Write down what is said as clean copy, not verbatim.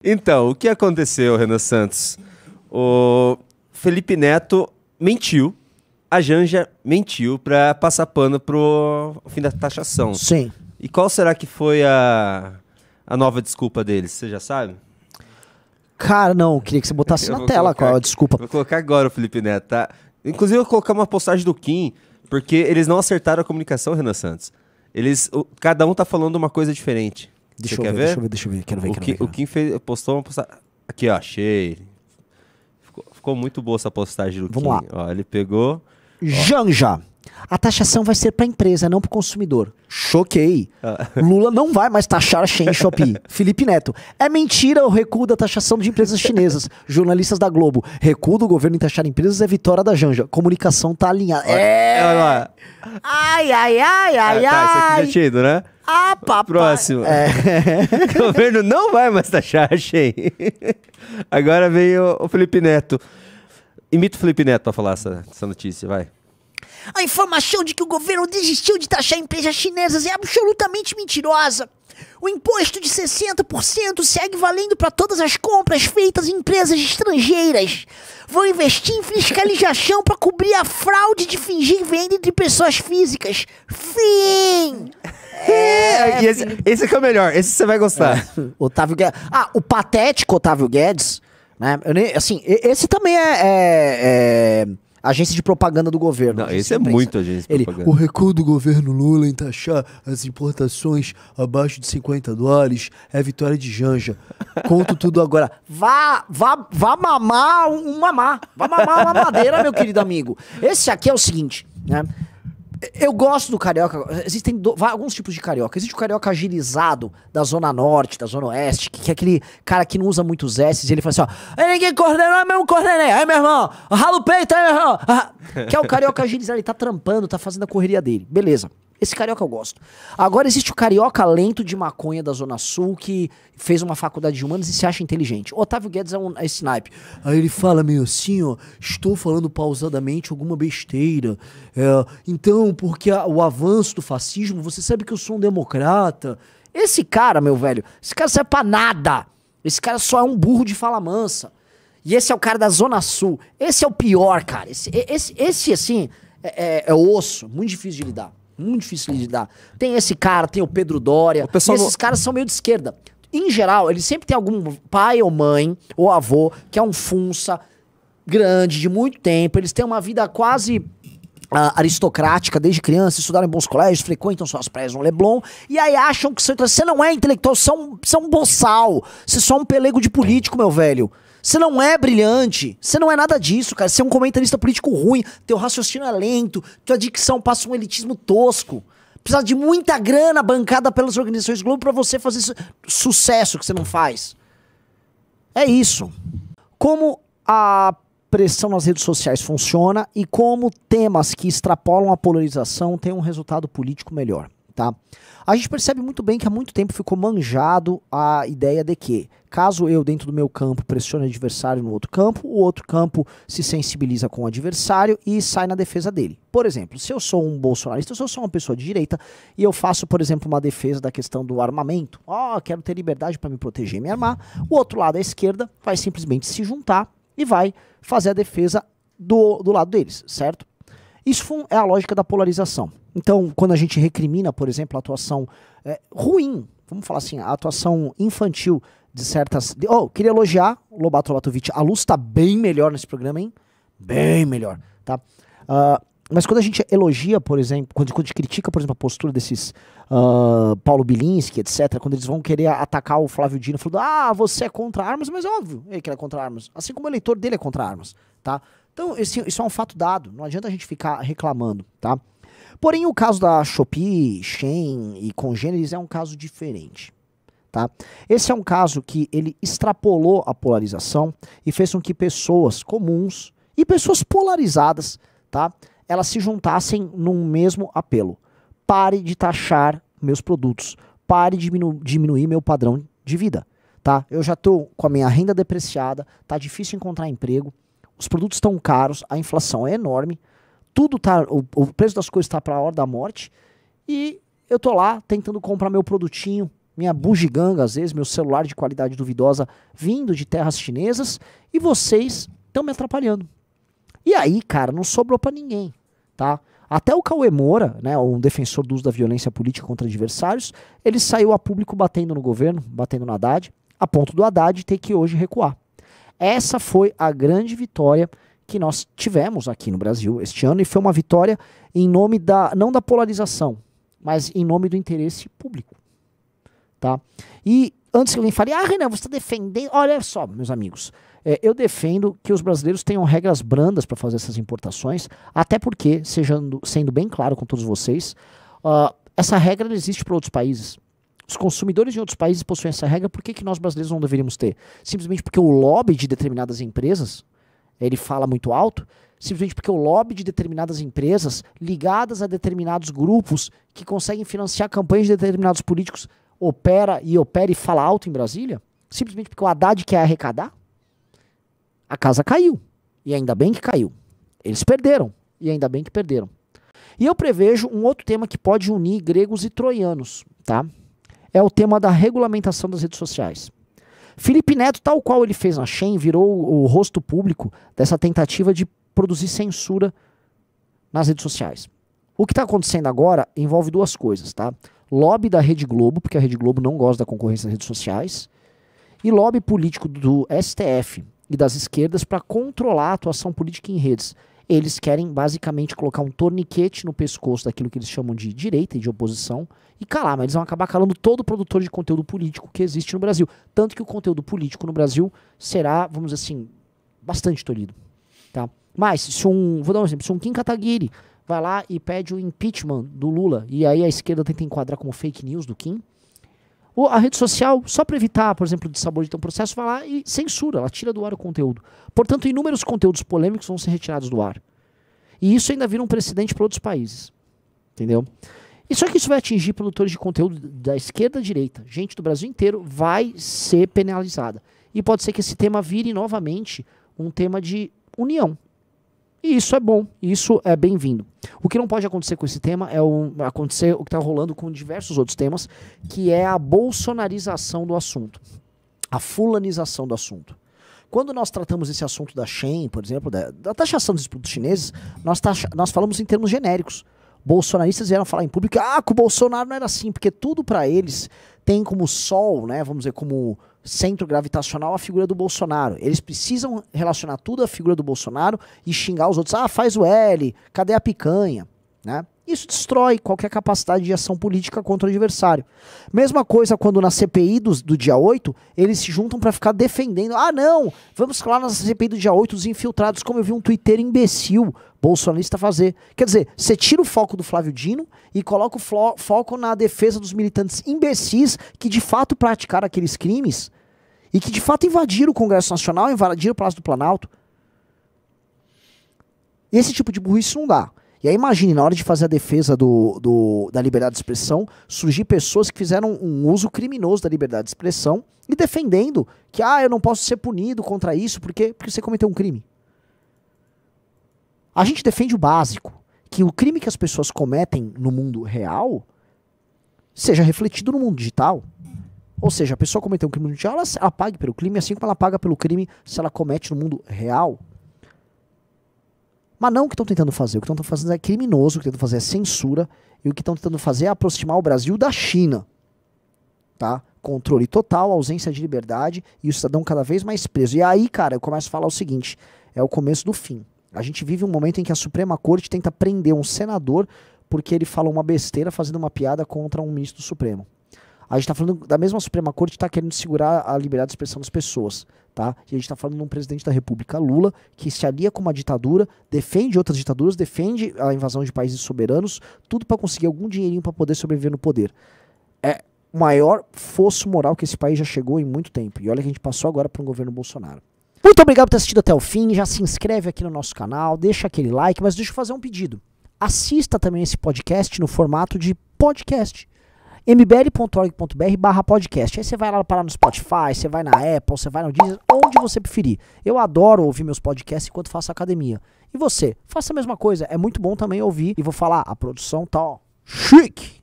Então, o que aconteceu, Renan Santos? O Felipe Neto mentiu, a Janja mentiu para passar pano pro fim da taxação. Sim. E qual será que foi a nova desculpa deles? Você já sabe? Cara, não, queria que você botasse na tela qual a desculpa. Vou colocar agora o Felipe Neto, tá? Inclusive, eu vou colocar uma postagem do Kim, porque eles não acertaram a comunicação, Renan Santos. Cada um tá falando uma coisa diferente. Deixa Você eu quer ver, ver? deixa eu ver, quero ver. O Kim postou uma postagem. Aqui, ó, achei. Ficou muito boa essa postagem do Kim. Vamos lá. Ó, ele pegou. Janja. A taxação vai ser para a empresa, não para o consumidor. Choquei. Lula não vai mais taxar a Shein e Shopee. Felipe Neto. É mentira o recuo da taxação de empresas chinesas. Jornalistas da Globo. Recuo do governo em taxar empresas é vitória da Janja. Comunicação tá alinhada. Olha lá. Ai, ai, ai, ai, Tá, isso aqui ai. já tinha ido, né? Ah, papai. Próximo. O governo não vai mais taxar a Shein. Agora veio o Felipe Neto. Imita o Felipe Neto pra falar essa notícia, vai. A informação de que o governo desistiu de taxar empresas chinesas é absolutamente mentirosa. O imposto de 60% segue valendo para todas as compras feitas em empresas estrangeiras. Vão investir em fiscalização para cobrir a fraude de fingir venda entre pessoas físicas. Fim! E esse aqui é o melhor, esse você vai gostar. Otávio Guedes. Ah, o patético Otávio Guedes, né? Esse também é agência de propaganda do governo. Não, esse é muito agência de propaganda. O recuo do governo Lula em taxar as importações abaixo de $50 é vitória de Janja. Conto tudo agora. Vá mamar Vá mamar uma mamadeira, meu querido amigo. Esse aqui é o seguinte, né? Eu gosto do carioca. Existem alguns tipos de carioca. Existe o carioca agilizado da Zona Norte, da Zona Oeste, que é aquele cara que não usa muitos S's e ele fala assim, ó, aí ninguém coordenou, eu mesmo coordenei. Aí, meu irmão, rala o peito, aí, meu irmão. Que é o carioca agilizado, ele tá trampando, tá fazendo a correria dele. Beleza. Esse carioca eu gosto. Agora existe o carioca lento de maconha da Zona Sul que fez uma faculdade de humanas e se acha inteligente. O Otávio Guedes é esse naipe. Aí ele fala meio assim, ó, estou falando pausadamente alguma besteira. Então, porque o avanço do fascismo, você sabe que eu sou um democrata. Esse cara, meu velho, esse cara serve pra nada. Esse cara só é um burro de fala mansa. E esse é o cara da Zona Sul. Esse é o pior, cara. Esse assim, é osso. Muito difícil de lidar. Muito difícil de lidar. Tem esse cara, tem o Pedro Doria. E esses caras são meio de esquerda. Em geral, eles sempre tem algum pai ou mãe ou avô que é um funça grande de muito tempo. Eles têm uma vida quase aristocrática desde criança, estudaram em bons colégios, frequentam suas praias no Leblon, e aí acham que você não é intelectual, você é um boçal, você é só um pelego de político, meu velho. Você não é brilhante, você não é nada disso, cara. Você é um comentarista político ruim, teu raciocínio é lento, tua dicção passa um elitismo tosco. Precisa de muita grana bancada pelas organizações Globo pra você fazer sucesso que você não faz. É isso. Como a pressão nas redes sociais funciona e como temas que extrapolam a polarização têm um resultado político melhor, tá? A gente percebe muito bem que há muito tempo ficou manjado a ideia de que, caso eu, dentro do meu campo, pressione o adversário no outro campo, o outro campo se sensibiliza com o adversário e sai na defesa dele. Por exemplo, se eu sou um bolsonarista, se eu sou uma pessoa de direita e eu faço, por exemplo, uma defesa da questão do armamento, quero ter liberdade para me proteger e me armar, o outro lado, a esquerda, vai simplesmente se juntar e vai fazer a defesa do lado deles, certo? Isso é a lógica da polarização. Então, quando a gente recrimina, por exemplo, a atuação ruim, vamos falar assim, a atuação infantil de certas... queria elogiar o Lobato Lobatovic. A luz tá bem melhor nesse programa, hein? Bem melhor, tá? Mas quando a gente elogia, por exemplo, quando a gente critica, por exemplo, a postura desses Paulo Bilinski, etc., quando eles vão querer atacar o Flávio Dino, falando, você é contra armas, mas é óbvio ele que é contra armas. Assim como o eleitor dele é contra armas, tá? Então, isso é um fato dado, não adianta a gente ficar reclamando, tá? Porém, o caso da Shopee, Shein e congêneres é um caso diferente, tá? Esse é um caso que ele extrapolou a polarização e fez com que pessoas comuns e pessoas polarizadas, tá? Elas se juntassem num mesmo apelo. Pare de taxar meus produtos, pare de diminuir meu padrão de vida, tá? Eu já tô com a minha renda depreciada, tá difícil encontrar emprego, os produtos estão caros, a inflação é enorme, tudo tá, o preço das coisas está para a hora da morte e eu tô lá tentando comprar meu produtinho minha bugiganga, às vezes, meu celular de qualidade duvidosa vindo de terras chinesas e vocês estão me atrapalhando. E aí, cara, não sobrou pra ninguém, tá? Até o Cauê Moura, né, um defensor do uso da violência política contra adversários, ele saiu a público batendo no governo, batendo no Haddad, a ponto do Haddad ter que hoje recuar. Essa foi a grande vitória que nós tivemos aqui no Brasil este ano, e foi uma vitória em nome não da polarização, mas em nome do interesse público. Tá? E antes que alguém fale, Renan, você está defendendo... Olha só, meus amigos, eu defendo que os brasileiros tenham regras brandas para fazer essas importações, até porque, sendo bem claro com todos vocês, essa regra não existe para outros países. Os consumidores de outros países possuem essa regra, por que nós brasileiros não deveríamos ter? Simplesmente porque o lobby de determinadas empresas, ele fala muito alto, simplesmente porque o lobby de determinadas empresas, ligadas a determinados grupos que conseguem financiar campanhas de determinados políticos, opera e fala alto em Brasília, simplesmente porque o Haddad quer arrecadar, a casa caiu. E ainda bem que caiu. Eles perderam. E ainda bem que perderam. E eu prevejo um outro tema que pode unir gregos e troianos, tá? É o tema da regulamentação das redes sociais. Felipe Neto, tal qual ele fez na Shein, virou o rosto público dessa tentativa de produzir censura nas redes sociais. O que está acontecendo agora envolve duas coisas, tá? Lobby da Rede Globo, porque a Rede Globo não gosta da concorrência das redes sociais, e lobby político do STF e das esquerdas para controlar a atuação política em redes. Eles querem basicamente colocar um torniquete no pescoço daquilo que eles chamam de direita e de oposição e calar, mas eles vão acabar calando todo o produtor de conteúdo político que existe no Brasil. Tanto que o conteúdo político no Brasil será, vamos dizer assim, bastante tolhido. Tá? Mas, vou dar um exemplo, se um Kim Kataguiri vai lá e pede o impeachment do Lula, e aí a esquerda tenta enquadrar como fake news do Kim, ou a rede social, só para evitar, por exemplo, o dissabor de ter um processo, vai lá e censura, ela tira do ar o conteúdo. Portanto, inúmeros conteúdos polêmicos vão ser retirados do ar. E isso ainda vira um precedente para outros países. Entendeu? E só que isso vai atingir produtores de conteúdo da esquerda à direita. Gente do Brasil inteiro vai ser penalizada. E pode ser que esse tema vire novamente um tema de união. E isso é bom, isso é bem-vindo. O que não pode acontecer com esse tema é acontecer o que está rolando com diversos outros temas, que é a bolsonarização do assunto, a fulanização do assunto. Quando nós tratamos esse assunto da Shein, por exemplo, da taxação dos produtos chineses, nós falamos em termos genéricos. Bolsonaristas vieram falar em público que o Bolsonaro não era assim, porque tudo para eles tem como sol, né, vamos dizer, como centro gravitacional a figura do Bolsonaro. Eles precisam relacionar tudo à figura do Bolsonaro e xingar os outros. Faz o L, cadê a picanha? Né? Isso destrói qualquer capacidade de ação política contra o adversário. Mesma coisa quando na CPI do dia 8, eles se juntam para ficar defendendo. Não, vamos lá na CPI do dia 8 os infiltrados, como eu vi um twitteiro imbecil bolsonarista fazer. Quer dizer, você tira o foco do Flávio Dino e coloca o foco na defesa dos militantes imbecis que de fato praticaram aqueles crimes e que de fato invadiram o Congresso Nacional, invadiram o Palácio do Planalto. Esse tipo de burrice não dá. E aí imagine, na hora de fazer a defesa da liberdade de expressão, surgir pessoas que fizeram um uso criminoso da liberdade de expressão e defendendo que, eu não posso ser punido contra isso porque você cometeu um crime. A gente defende o básico, que o crime que as pessoas cometem no mundo real seja refletido no mundo digital. Ou seja, a pessoa cometeu um crime no digital, ela pague pelo crime, assim como ela paga pelo crime se ela comete no mundo real. Mas não o que estão tentando fazer. O que estão fazendo é criminoso, o que estão tentando fazer é censura, e o que estão tentando fazer é aproximar o Brasil da China. Tá? Controle total, ausência de liberdade, e o cidadão cada vez mais preso. E aí, cara, eu começo a falar o seguinte, é o começo do fim. A gente vive um momento em que a Suprema Corte tenta prender um senador porque ele falou uma besteira fazendo uma piada contra um ministro do Supremo. A gente está falando da mesma Suprema Corte que está querendo segurar a liberdade de expressão das pessoas. Tá? E a gente está falando de um presidente da República, Lula, que se alia com uma ditadura, defende outras ditaduras, defende a invasão de países soberanos, tudo para conseguir algum dinheirinho para poder sobreviver no poder. É o maior fosso moral que esse país já chegou em muito tempo. E olha que a gente passou agora para um governo Bolsonaro. Muito obrigado por ter assistido até o fim, já se inscreve aqui no nosso canal, deixa aquele like, mas deixa eu fazer um pedido. Assista também esse podcast no formato de podcast. mbl.org.br/podcast. Aí você vai lá parar no Spotify, você vai na Apple, você vai no Deezer, onde você preferir. Eu adoro ouvir meus podcasts enquanto faço academia. E você? Faça a mesma coisa. É muito bom também ouvir. E vou falar, a produção tá, ó, chique.